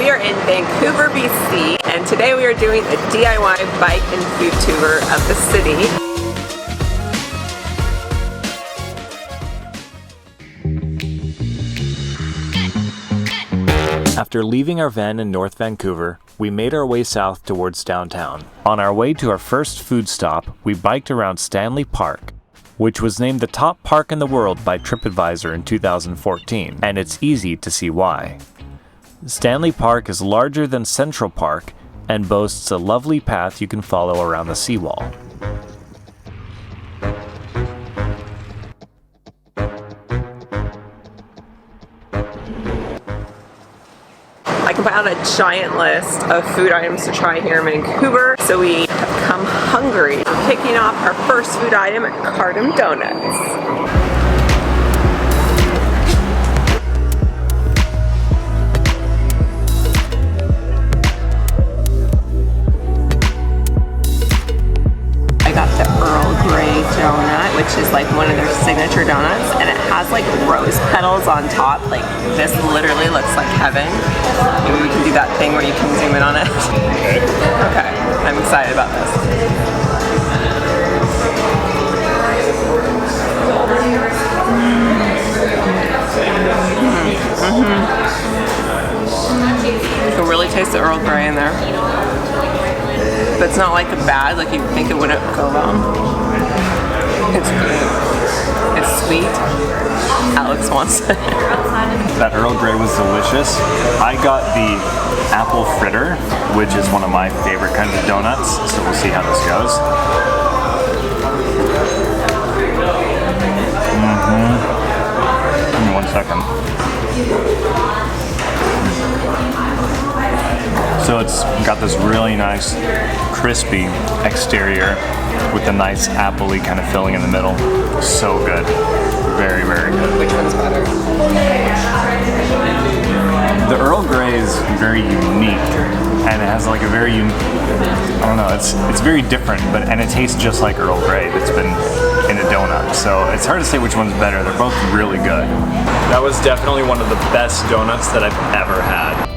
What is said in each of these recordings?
we are in Vancouver, BC, and today we are doing a DIY bike and food tour of the city. After leaving our van in North Vancouver, we made our way south towards downtown. On our way to our first food stop, we biked around Stanley Park, which was named the top park in the world by TripAdvisor in 2014, and it's easy to see why. Stanley Park is larger than Central Park and boasts a lovely path you can follow around the seawall. I compiled a giant list of food items to try here in Vancouver, so we have come hungry. We're kicking off our first food item at Cartem Donuts. I got the Earl Grey donut, which is like one of their signature donuts, and it has like rose petals on top. Like, this literally looks like heaven. Maybe we can do that thing where you can zoom in on it. Okay, I'm excited about this. You can really taste the Earl Grey in there. But it's not like a bad, like you'd think it wouldn't go wrong. It's good. It's sweet. Alex wants it. That Earl Grey was delicious. I got the apple fritter, which is one of my favorite kinds of donuts, so we'll see how this goes. Give me 1 second. So it's got this really nice, crispy exterior with a nice apple-y kind of filling in the middle. So good. Very, very good. Which one's better? The Earl Grey is very unique, and it has like a very, I don't know, it's very different, and it tastes just like Earl Grey that's been in a donut. So it's hard to say which one's better. They're both really good. That was definitely one of the best donuts that I've ever had.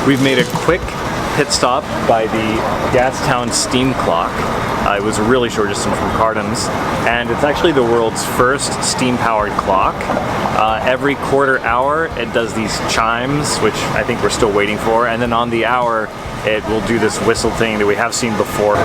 We've made a quick pit stop by the Gastown Steam Clock. It was a really short distance from Cartem's, and it's actually the world's first steam-powered clock. Every quarter hour it does these chimes, which I think we're still waiting for, and then on the hour it will do this whistle thing that we have seen before.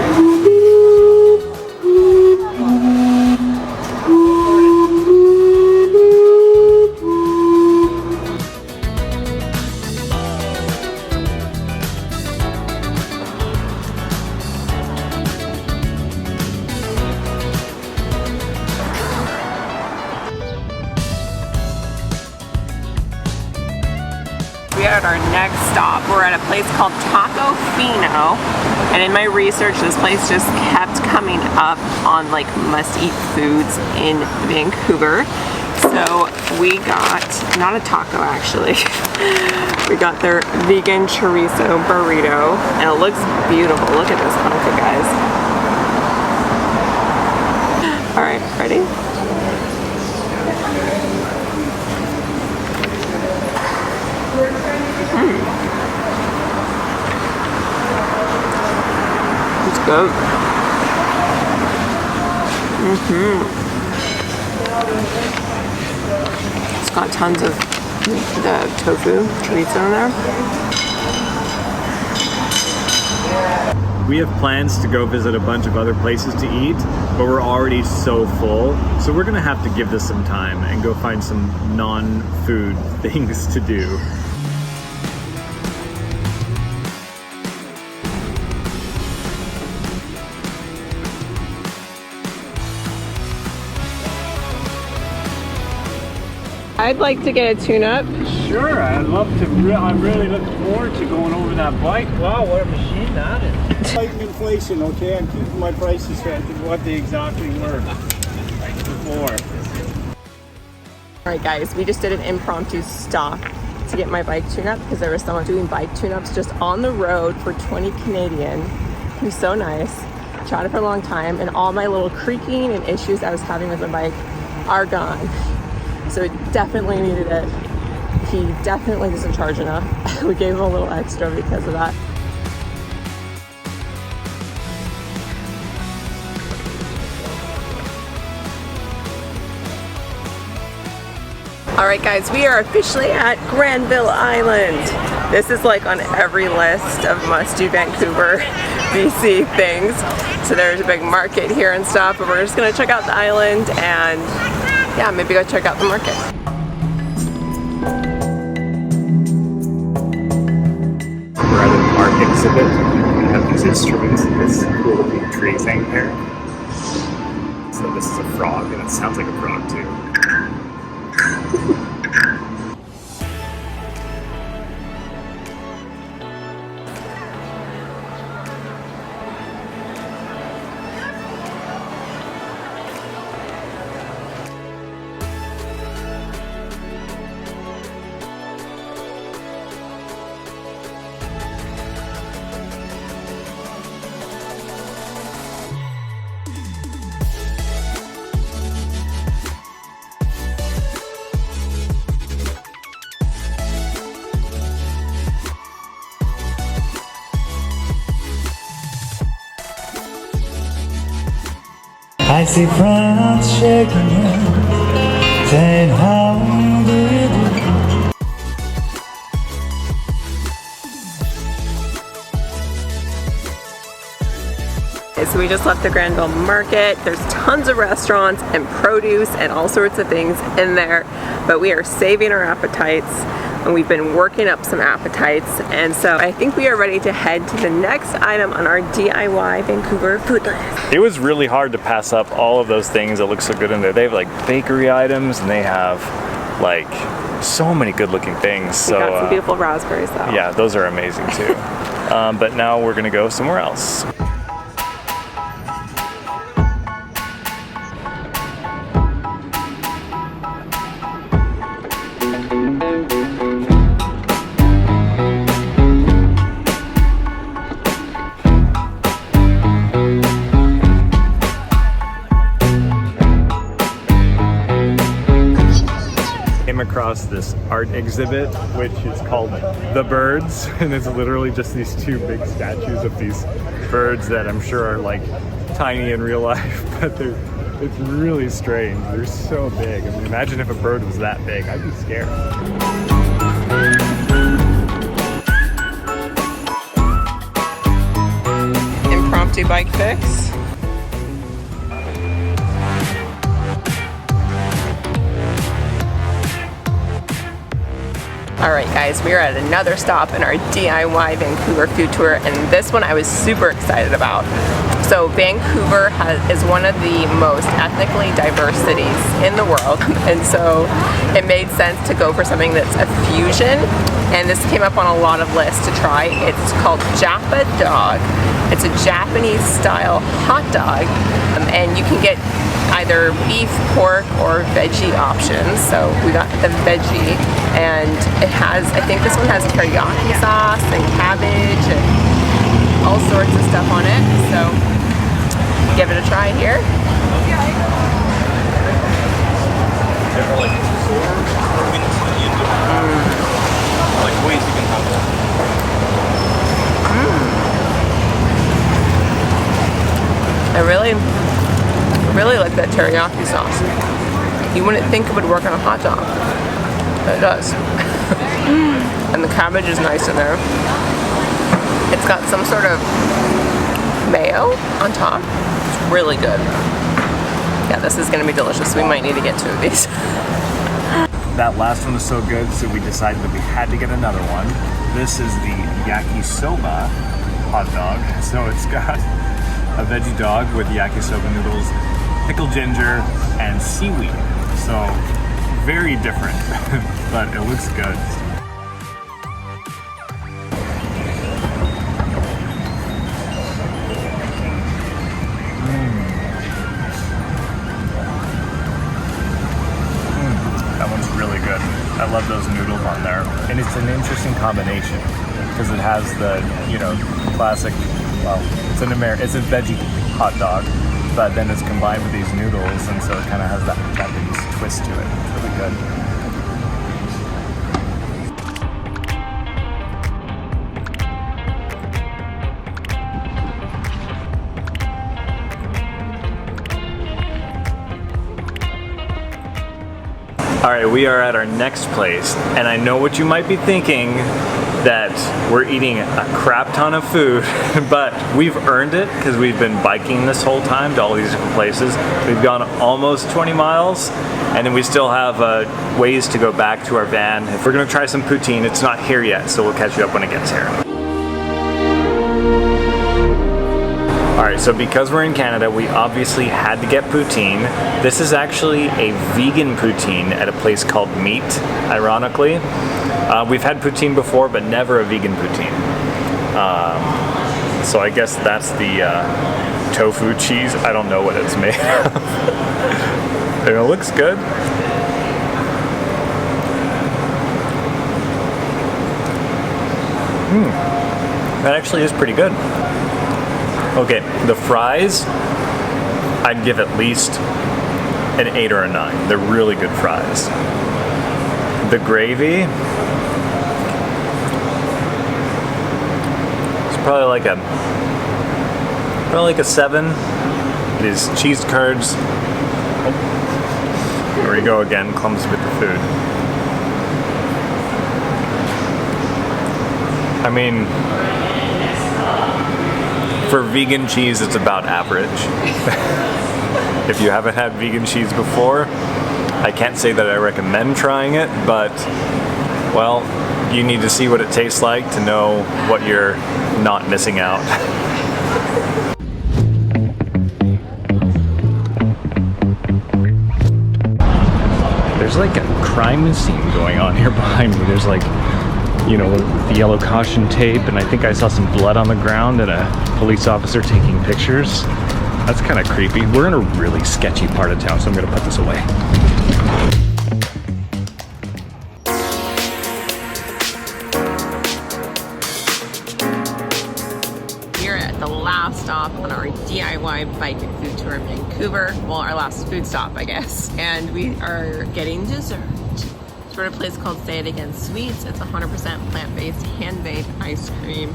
At our next stop, we're at a place called Tacofino, and in my research this place just kept coming up on like must-eat foods in Vancouver. So we got, not a taco actually, we got their vegan chorizo burrito, and it looks beautiful. Look at this hunka, guys. Alright, ready? It's good. It's got tons of the tofu chorizo in there. We have plans to go visit a bunch of other places to eat, but we're already so full, so we're gonna have to give this some time and go find some non-food things to do. I'd like to get a tune-up. Sure, I'd love to. I'm really looking forward to going over that bike. Wow, what a machine that is. Fighting inflation, okay? I'm keeping my prices to what they exactly were before. Alright guys, we just did an impromptu stop to to get my bike tune-up because there was someone doing bike tune-ups just on the road for 20 Canadian. He was so nice. Chatted for a long time, and all my little creaking and issues I was having with my bike are gone. So it definitely needed it. He definitely doesn't charge enough. We gave him a little extra because of that. All right, guys, we are officially at Granville Island. This is like on every list of must-do Vancouver, BC things. So there's a big market here and stuff, but we're just gonna check out the island and yeah, maybe go check out the market. We're at an art exhibit. We have these instruments and this cool looking tree thing here. So this is a frog, and it sounds like a frog too. I see friends shaking hands, saying how do you do? So we just left the Granville market. There's tons of restaurants and produce and all sorts of things in there, but we are saving our appetites and we've been working up some appetites, and so I think we are ready to head to the next item on our DIY Vancouver food list. It was really hard to pass up all of those things that look so good in there. They have like bakery items, and they have like so many good looking things. We got some beautiful raspberries though. Yeah, those are amazing too. But now we're gonna go somewhere else. Across this art exhibit, which is called The Birds, and it's literally just these two big statues of these birds that I'm sure are like tiny in real life, but it's really strange. They're so big. I mean, imagine if a bird was that big. I'd be scared. Impromptu bike fix. Alright guys, we are at another stop in our DIY Vancouver food tour, and this one I was super excited about. So Vancouver is one of the most ethnically diverse cities in the world, and so it made sense to go for something that's a fusion, and this came up on a lot of lists to try. It's called Japadog. It's a Japanese style hot dog, and you can get either beef, pork, or veggie options. So we got the veggie, and it has, I think this one has teriyaki sauce and cabbage and all sorts of stuff on it. So give it a try here. I really like that teriyaki sauce. You wouldn't think it would work on a hot dog, but it does. And the cabbage is nice in there. It's got some sort of mayo on top. It's really good. Yeah, this is gonna be delicious. We might need to get two of these. That last one was so good, so we decided that we had to get another one. This is the yakisoba hot dog. So it's got a veggie dog with yakisoba noodles, pickled ginger, and seaweed. So very different, but it looks good. That one's really good. I love those noodles on there. And it's combination because it has the, you know, classic, well, it's a veggie hot dog, but then it's combined with these noodles, and so it kind of has that Japanese twist to it. It's really good. All right, we are at our next place, and I know what you might be thinking, that we're eating a crap ton of food, but we've earned it because we've been biking this whole time to all these different places. We've gone almost 20 miles, and then we still have ways to go back to our van. If we're gonna try some poutine, it's not here yet, so we'll catch you up when it gets here. Alright, so because we're in Canada, we obviously had to get poutine. This is actually a vegan poutine at a place called Meat, ironically. We've had poutine before, but never a vegan poutine. So I guess that's the tofu cheese. I don't know what it's made of. And it looks good. That actually is pretty good. Okay, the fries, I'd give at least an 8 or a 9. They're really good fries. The gravy, it's probably like a 7. It is cheese curds. Oh, here we go again, clumsy with the food. I mean, for vegan cheese, it's about average. If you haven't had vegan cheese before, I can't say that I recommend trying it, but, well, you need to see what it tastes like to know what you're not missing out. There's like a crime scene going on here behind me. There's like, you know, the yellow caution tape, and I think I saw some blood on the ground and a police officer taking pictures. That's kind of creepy. We're in a really sketchy part of town, so I'm gonna put this away. We're at the last stop on our DIY bike and food tour in Vancouver. Well, our last food stop, I guess. And we are getting dessert. We're at a place called Say It Again Sweets. It's 100% plant-based, hand-made ice cream,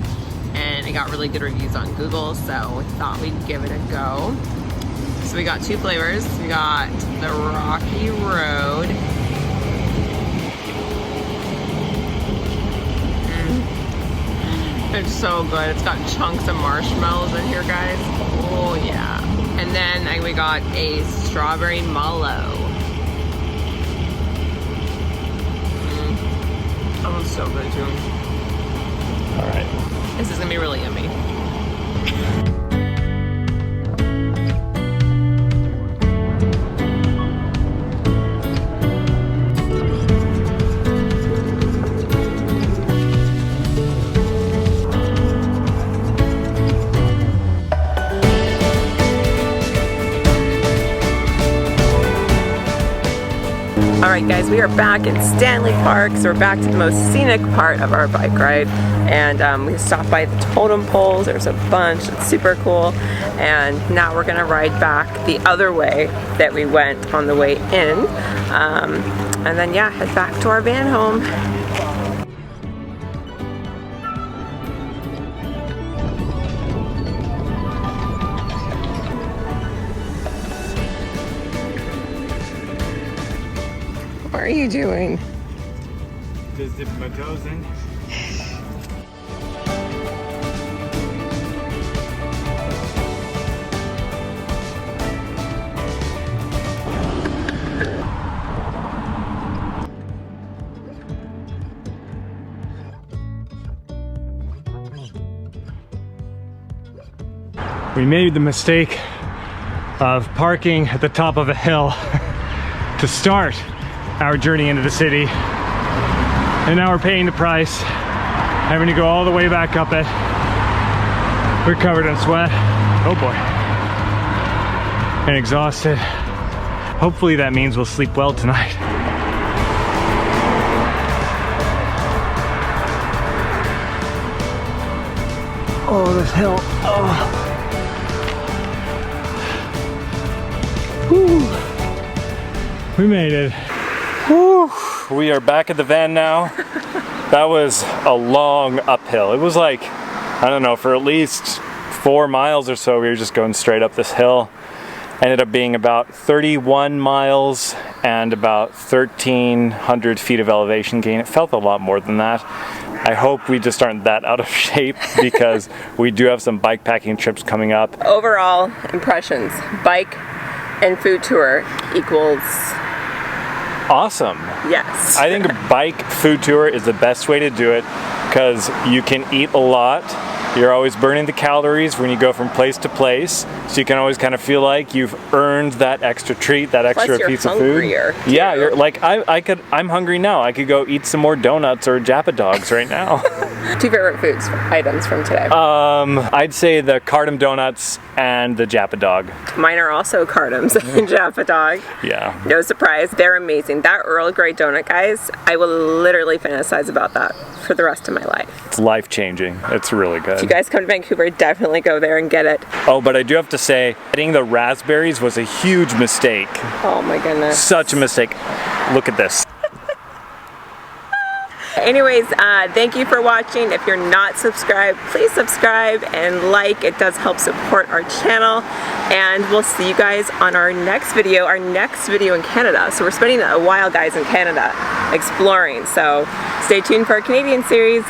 and it got really good reviews on Google, so we thought we'd give it a go. So we got 2 flavors. We got the Rocky Road. It's so good. It's got chunks of marshmallows in here, guys. Oh yeah. And then we got a strawberry mallow. That one's so good too. All right. This is gonna be really yummy. Alright guys, we are back in Stanley Park, so we're back to the most scenic part of our bike ride, and we stopped by the totem poles. There's a bunch, it's super cool, and now we're gonna ride back the other way that we went on the way in, and then yeah, head back to our van home. What are you doing? Just dipping my toes in. We made the mistake of parking at the top of a hill to start our journey into the city, and now we're paying the price, having to go all the way back up it. We're covered in sweat, oh boy, and exhausted. Hopefully that means we'll sleep well tonight. Oh, this hill. Oh. Whew. We made it. Whew. We are back at the van now. That was a long uphill. It was like, I don't know, for at least 4 miles or so, we were just going straight up this hill. Ended up being about 31 miles and about 1,300 feet of elevation gain. It felt a lot more than that. I hope we just aren't that out of shape because we do have some bike packing trips coming up. Overall impressions, bike and food tour equals Awesome. yes. I think a bike food tour is the best way to do it because you can eat a lot. You're always burning the calories when you go from place to place, so you can always kind of feel like you've earned that extra treat, that extra Plus piece you're of food. hungrier, too. Yeah, you're like I'm hungry now. I could go eat some more donuts or Japadogs right now. 2 favorite foods items from today. I'd say the Cartem donuts and the Japadog. Mine are also Cartems and Japadog. Yeah. No surprise, they're amazing. That Earl Grey donut, guys, I will literally fantasize about that for the rest of my life. It's life-changing. It's really good. If you guys come to Vancouver, definitely go there and get it. Oh, but I do have to say, getting the raspberries was a huge mistake. Oh my goodness. Such a mistake. Look at this. Anyways, thank you for watching. If you're not subscribed, please subscribe and like. It does help support our channel. And we'll see you guys on our next video in Canada. So we're spending a while, guys, in Canada exploring. So stay tuned for our Canadian series.